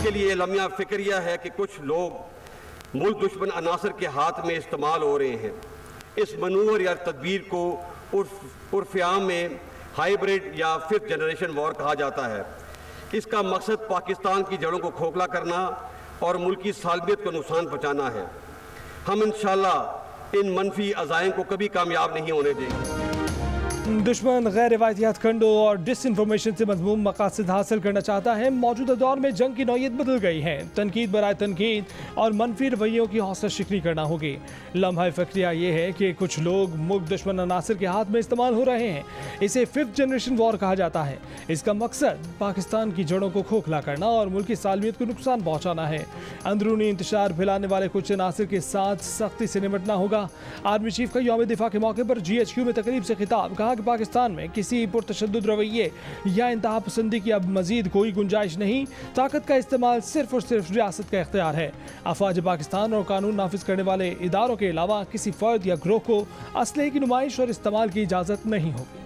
के लिए लम्हा फिक्रिया है कि कुछ लोग मुल्क दुश्मन अनासर के हाथ में इस्तेमाल हो रहे हैं। इस मनूवर या तदबीर को उर्फ़-ए-आम में हाइब्रिड या फिफ्थ जनरेशन वॉर कहा जाता है। इसका मकसद पाकिस्तान की जड़ों को खोखला करना और मुल्क की सालमियत को नुकसान पहुँचाना है। हम इंशाअल्लाह इन मनफी अज़ाइम को कभी कामयाब नहीं होने देंगे। दुश्मन गैर रिवायती हथकंडों और डिसइंफॉर्मेशन से मज़मूम मकासद हासिल करना चाहता है। मौजूदा दौर में जंग की नौयत बदल गई है। तनकीद बराए तनकीद और मनफी रवैयों की हौसला शिकनी करना होगी। लम्हा फ़िक्रिया ये है कि कुछ लोग मुल्क दुश्मन अनासर के हाथ में इस्तेमाल हो रहे हैं। इसे फिफ्थ जनरेशन वॉर कहा जाता है। इसका मकसद पाकिस्तान की जड़ों को खोखला करना और मुल्क की सालमियत को नुकसान पहुँचाना है। अंदरूनी इंतशार फैलाने वाले कुछ अनासर के साथ सख्ती से निपटना होगा। आर्मी चीफ का यौम दिफा के मौके पर GHQ में तकरीब से खिताब, कहा कि पाकिस्तान में किसी पुरतशद्दुद रवैये या इंतहा पसंदी की अब मजीद कोई गुंजाइश नहीं। ताकत का इस्तेमाल सिर्फ और सिर्फ रियासत का इख्तियार है। अफवाज पाकिस्तान और कानून नाफिज करने वाले इदारों के अलावा किसी फर्द या ग्रोह को असलहे की नुमाइश और इस्तेमाल की इजाज़त नहीं होगी।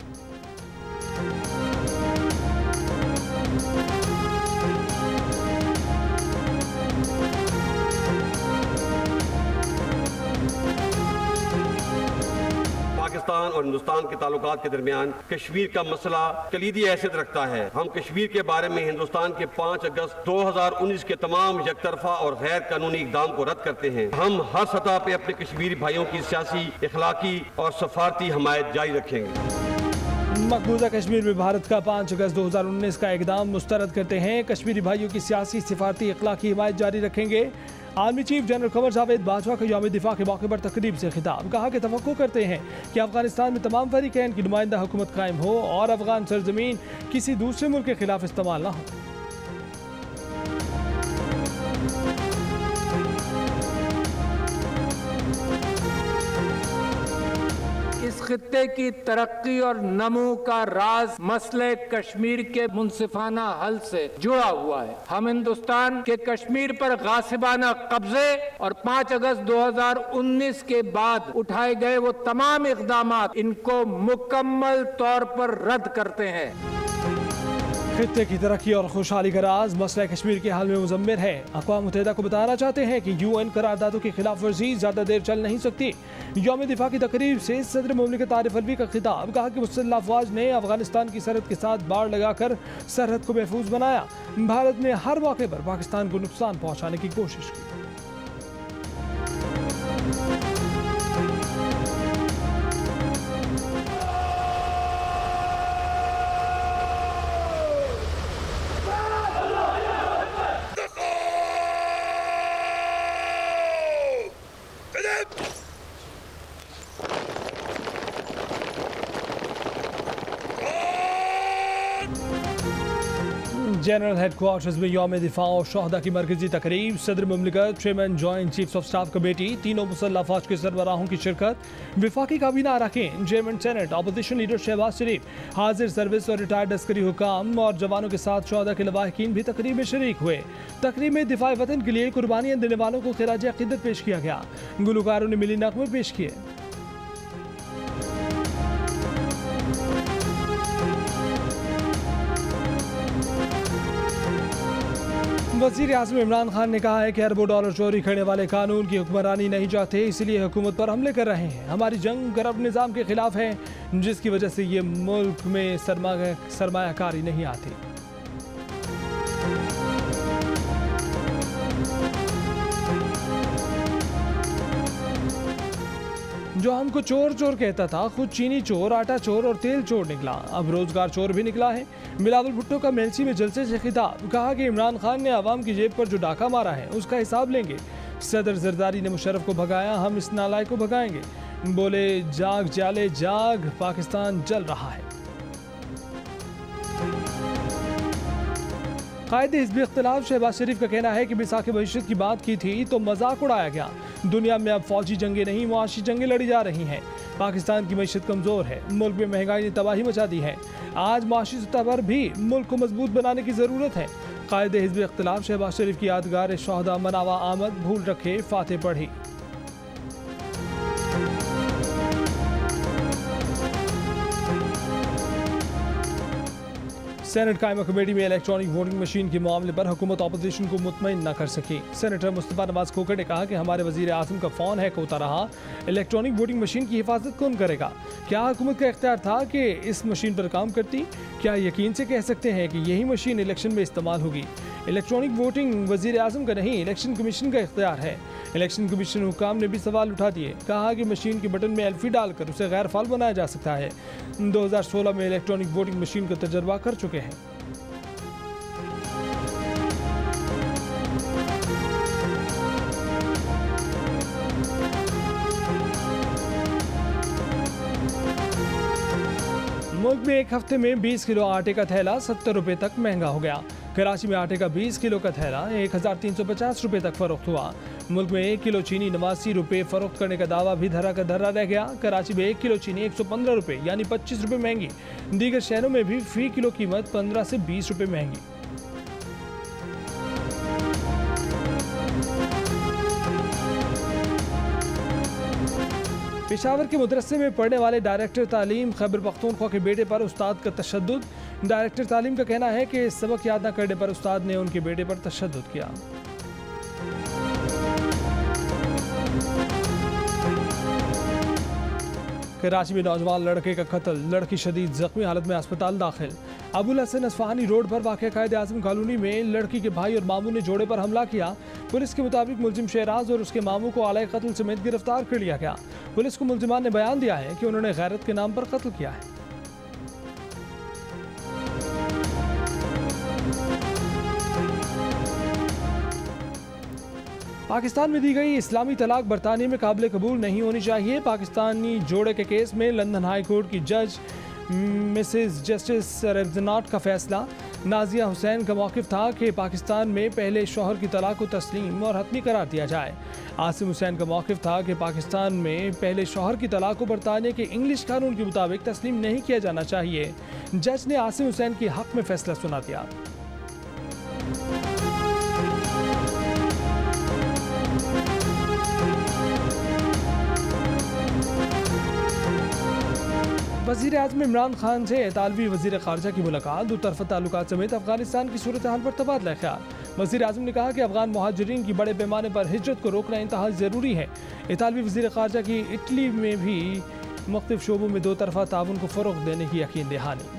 पाकिस्तान और हिंदुस्तान के ताल्लुकात के दरमियान कश्मीर का मसला कलीदी हैसियत रखता है। हम कश्मीर के बारे में हिंदुस्तान के 5 अगस्त 2019 के तमाम यकतरफा और गैर कानूनी इकदाम को रद्द करते हैं। हम हर सतह पे अपने कश्मीरी भाइयों की सियासी, इखलाकी और सफारती हमायत जारी रखेंगे। मकबूजा कश्मीर में भारत का 5 अगस्त 2019 का इकदाम मुस्तरद करते हैं। कश्मीरी भाइयों की सियासी, सिफारती, इखलाकी हिमायत जारी रखेंगे। Army chief general Qamar Javed Bajwa का यौम दिफा के मौके पर तकरीब से खिताब, कहा कि तवक्को करते हैं कि अफगानिस्तान में तमाम फरीकैन की नुमाइंदा हुकूमत कायम हो और अफगान सरजमीन किसी दूसरे मुल्क के खिलाफ इस्तेमाल ना हो। इस खित्ते की तरक्की और नमू का राज मसले कश्मीर के मुनसिफाना हल से जुड़ा हुआ है। हम हिंदुस्तान के कश्मीर पर गासिबाना कब्जे और 5 अगस्त 2019 के बाद उठाए गए वो तमाम इक़दामात, इनको मुकम्मल तौर पर रद्द करते हैं। खित्ते की तरक्की और खुशहाली का राज मसला कश्मीर के हाल में मुजम्मिर है। अक़वाम मुत्तहिदा को बताना चाहते हैं कि UN करारदादों की खिलाफ वर्जी ज़्यादा देर चल नहीं सकती। यौम दिफा की तकरीब से सदर मुमलिकत आरिफ अलवी का खिताब, कहा कि मुसल्लह अफवाज ने अफगानिस्तान की सरहद के साथ बाड़ लगाकर सरहद को महफूज बनाया। भारत ने हर मौके पर पाकिस्तान को नुकसान पहुँचाने की कोशिश की। जनरल हेडक्वार्टर्स में यौम दिफा और शोहदा की मरकजी तकरीब, सदर मुमलिकत, chairman joint chiefs of staff committee, तीनों मुसल्लह अफवाज के सरबराहों की शिरकत, विफाकी काबीना अरकान, chairman senate, opposition leader Shehbaz Sharif, हाजिर सर्विस और रिटायर्ड अस्करी हुकाम और जवानों के साथ शोहदा के लवाहिकीन भी तकरीब में शरीक हुए। तकरीब में दिफा वतन के लिए कुर्बानियां देने वालों को खिराज अकीदत पेश किया गया। गुलकारों ने मिली नग़मे पेश किए। वज़ीर आज़म इमरान खान ने कहा है कि अरबों डॉलर चोरी करने वाले कानून की हुक्मरानी नहीं चाहते, इसलिए हुकूमत पर हमले कर रहे हैं। हमारी जंग करप्ट निज़ाम के खिलाफ है, जिसकी वजह से ये मुल्क में सरमायाकारी नहीं आती। जो हमको चोर चोर कहता था, खुद चीनी चोर, आटा चोर और तेल चोर निकला, अब रोजगार चोर भी निकला है। बिलावल भुट्टो का मेलसी में जलसे से खिताब, कहा कि इमरान खान ने आवाम की जेब पर जो डाका मारा है उसका हिसाब लेंगे। सदर जरदारी ने मुशर्रफ को भगाया, हम इस नालायक को भगाएंगे। बोले जाग जाले जाग, पाकिस्तान जल रहा है। कायदे हिज़्ब इख्तिलाफ शहबाज शरीफ का कहना है कि बैसाखी भविष्य की बात की थी तो मजाक उड़ाया गया। दुनिया में अब फौजी जंगें नहीं, मुआशी जंगें लड़ी जा रही हैं। पाकिस्तान की मईशत कमज़ोर है, मुल्क में महंगाई ने तबाही मचा दी है। आज मुआशी सतह पर भी मुल्क को मजबूत बनाने की ज़रूरत है। कायदे हिज़्ब इख्तिलाफ शहबाज शरीफ की यादगार शोहदा मनावा आमद, भूल रखे फातेह पढ़ी। सेनेट कायमा कमेटी में इलेक्ट्रॉनिक वोटिंग मशीन के मामले पर हुकूमत अपोजिशन को मुतमईन न कर सकी। सेनेटर मुस्तफा नवाज खोखर ने कहा कि हमारे वजीर आजम का फोन हैक होता रहा, इलेक्ट्रॉनिक वोटिंग मशीन की हिफाजत कौन करेगा? क्या हुकूमत का इख्तियार था कि इस मशीन पर काम करती? क्या यकीन से कह सकते हैं कि यही मशीन इलेक्शन में इस्तेमाल होगी? इलेक्ट्रॉनिक वोटिंग वजीर आजम का नहीं, इलेक्शन कमीशन का इख्तियार है। इलेक्शन कमीशन हुकाम ने भी सवाल उठा दिए, कहा कि मशीन के बटन में एल्फी डालकर उसे गैर फाल बनाया जा सकता है। 2016 में इलेक्ट्रॉनिक वोटिंग मशीन का तजर्बा कर चुके हैं। मुल्क में एक हफ्ते में 20 किलो आटे का थैला 70 रुपए तक महंगा हो गया। कराची में आटे का 20 किलो का थैला 1350 रुपए तक फरोख्त हुआ। मुल्क में 1 किलो चीनी 89 रुपए फरोख्त करने का दावा भी धरा का धरा रह गया। कराची में 1 किलो चीनी 115 रुपए यानी 25 रुपए महंगी। दीगर शहरों में भी फी किलो कीमत 15 से 20 रुपए महंगी। पेशावर के मदरसे में पढ़ने वाले डायरेक्टर तालीम खैबर पख्तूनख्वा के बेटे पर उस्ताद का तशद्दुद। डायरेक्टर तालीम का कहना है कि सबक याद न करने पर उस्ताद ने उनके बेटे पर तशद्दुद किया। कराची में नौजवान लड़के का कत्ल, लड़की शदीद जख्मी हालत में अस्पताल दाखिल। अबुल हसन असफहानी रोड पर वाक़ कायद आज़म कॉलोनी में लड़की के भाई और मामू ने जोड़े पर हमला किया। पुलिस के मुताबिक मुलजिम शहराज और उसके मामू को आला कत्ल समेत गिरफ्तार कर लिया गया। पुलिस को मुलजिमान ने बयान दिया है कि उन्होंने गैरत के नाम पर कत्ल किया है। पाकिस्तान में दी गई इस्लामी तलाक बरतानिया में काबिल कबूल नहीं होनी चाहिए। पाकिस्तानी जोड़े के केस में लंदन हाई कोर्ट की जज मिसेस जस्टिस रेबजनाट का फैसला। नाजिया हुसैन का मौक़िफ़ था कि पाकिस्तान में पहले शौहर की तलाक को तस्लीम और हतमी करार दिया जाए। आसिम हुसैन का मौक़िफ़ था कि पाकिस्तान में पहले शौहर की तलाक को बरतानिया के इंग्लिश कानून के मुताबिक तस्लीम नहीं किया जाना चाहिए। जज ने आसिम हुसैन के हक़ में फैसला सुना दिया। वज़ीर आज़म इमरान खान से इतालवी वज़ीर ख़ारजा की मुलाकात, दो तरफ़ा ताल्लुकात समेत अफ़गानिस्तान की सूरत हाल पर तबादला ख्याल। वज़ीर आज़म ने कहा कि अफ़गान मुहाजिरीन की बड़े पैमाने पर हिजरत को रोकना इंतहा ज़रूरी है। इतालवी वज़ीर ख़ारजा की इटली में भी मुख्तलिफ़ शोबों में दो तरफ़ा ताउन को फ़रोग़ देने की यकीन दहानी।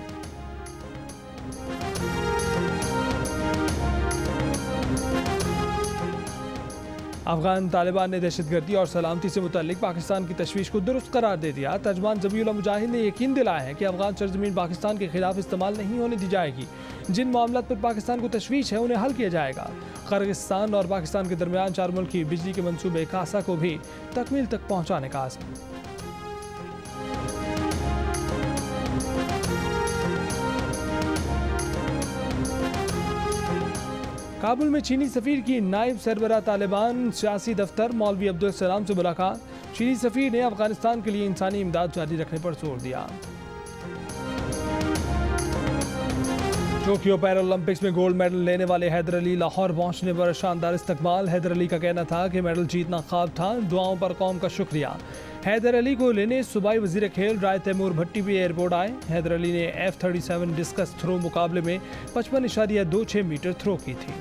अफगान तालिबान ने दहशतगर्दी और सलामती से मुतल्लिक पाकिस्तान की तशवीश को दुरुस्त करार दे दिया। तर्जमान ज़बीउल्लाह मुजाहिद ने यकीन दिलाया है कि अफगान सरजमीन पाकिस्तान के खिलाफ इस्तेमाल नहीं होने दी जाएगी। जिन मामलात पर पाकिस्तान को तशवीश है उन्हें हल किया जाएगा। किर्गिस्तान और पाकिस्तान के दरमियान 4 मुल्क की बिजली के मनसूबे कासा को भी तकमील तक पहुँचाने का आज़म। काबुल में चीनी सफ़ीर की नायब सरबराह तालिबान सियासी दफ्तर मौलवी अब्दुल सलाम से मुलाकात। चीनी सफ़ीर ने अफगानिस्तान के लिए इंसानी इमदाद जारी रखने पर जोर दिया। टोक्यो पैरालंपिक्स में गोल्ड मेडल लेने वाले हैदर अली लाहौर पहुंचने पर शानदार इस्तकबाल। हैदर अली का कहना था कि मेडल जीतना ख्वाब था, दुआओं पर कौम का शुक्रिया। हैदर अली को लेने सूबाई वज़ीर खेल राय तैमूर भट्टी भी एयरपोर्ट आए। हैदर अली ने F-37 डिस्कस थ्रो मुकाबले में 55.26 मीटर थ्रो की थी।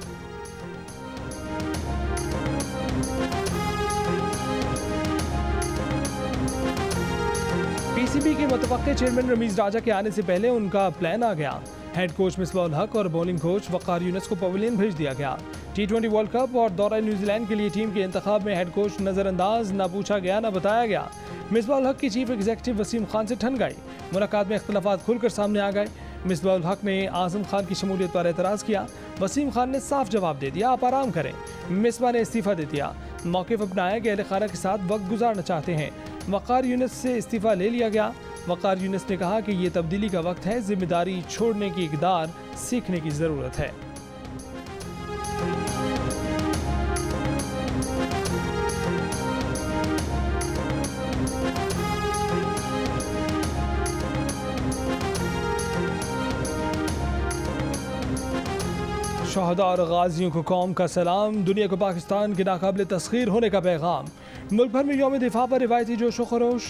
PCB के मुतवक्के चेयरमैन रमीज राजा के आने से पहले उनका प्लान आ गया। हेड कोच मिसबाह हक और बॉलिंग कोच वक़ार यूनुस को पवेलियन भेज दिया गया। T20 वर्ल्ड कप और दौरा न्यूजीलैंड के लिए टीम के इंतखाब में हेड कोच नज़रअंदाज, न पूछा गया न बताया गया। मिसबाह हक की चीफ एग्जीक्यूटिव वसीम खान से ठन गई। मुलाकात में इख्तलाफात खुलकर सामने आ गए। मिसबाह हक ने आज़म खान की शमूलियत पर एतराज़ किया। वसीम खान ने साफ जवाब दे दिया, आप आराम करें। मिसबाह ने इस्तीफ़ा दे दिया। मौक़िफ़ अपनाया कि अहले खाना के साथ वक्त गुजारना चाहते हैं। वक़ार यूनुस से इस्तीफ़ा ले लिया गया। वक़ार यूनुस ने कहा कि ये तब्दीली का वक्त है, जिम्मेदारी छोड़ने की इक़दार सीखने की ज़रूरत है। शहदा और गाजियों को कौम का सलाम। दुनिया को पाकिस्तान के नाकाबिल तस्खीर होने का पैगाम। मुल्क भर में यौम दिफा पर रिवायती जोश व खरोश।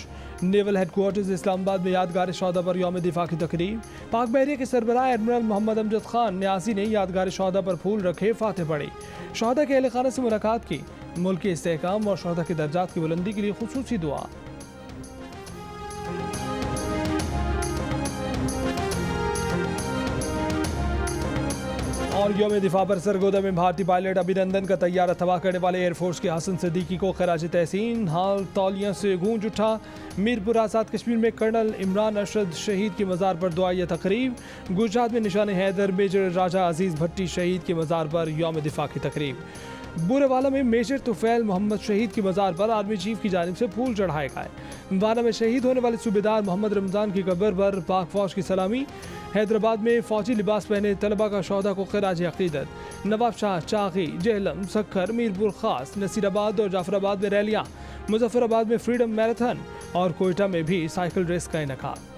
नेवल हेडक्वार्टर्स इस्लामाबाद में यादगार शहादा पर यौम दिफा की तकरीब। पाक बहरिया के सरबराह एडमिरल मोहम्मद अमजद खान न्यासी ने यादगार शहादा पर फूल रखे, फातह पढ़ी, शहादा के अहल खाना से मुलाकात की, मुल्क के इस्तेहकाम और शहादा के दर्जात की बुलंदी के लिए खुसूसी दुआ। और यौम दिफा पर सरगोदा में भारतीय पायलट अभिनंदन का तैयारा तबाह करने वाले एयरफोर्स के हसन सिद्दीकी को खराज तहसीन। हाल तौलिया से गूंज उठा। मीरपुर आज़ाद कश्मीर में कर्नल इमरान अरशद शहीद के मज़ार पर दुआया तकरीब। गुजरात में निशान हैदर मेजर राजा अजीज़ भट्टी शहीद के मज़ार पर यौम दिफा की तकरीब। बुरेवाला में मेजर तुफैल मोहम्मद शहीद की मज़ार पर आर्मी चीफ की जानिब से फूल चढ़ाए गए। वाला में शहीद होने वाले सूबेदार मोहम्मद रमज़ान की कब्र पर पाक फौज की सलामी। हैदराबाद में फौजी लिबास पहने तलबा का शौदा को खराज अकीदत। नवाब शाह, चाकी, जेहलम, सक्खर, मीरपुर खास, नसीराबाद और जाफराबाद में रैलियाँ। मुजफ्फराबाद में फ्रीडम मैराथन और कोयटा में भी साइकिल रेस का इनेकाद।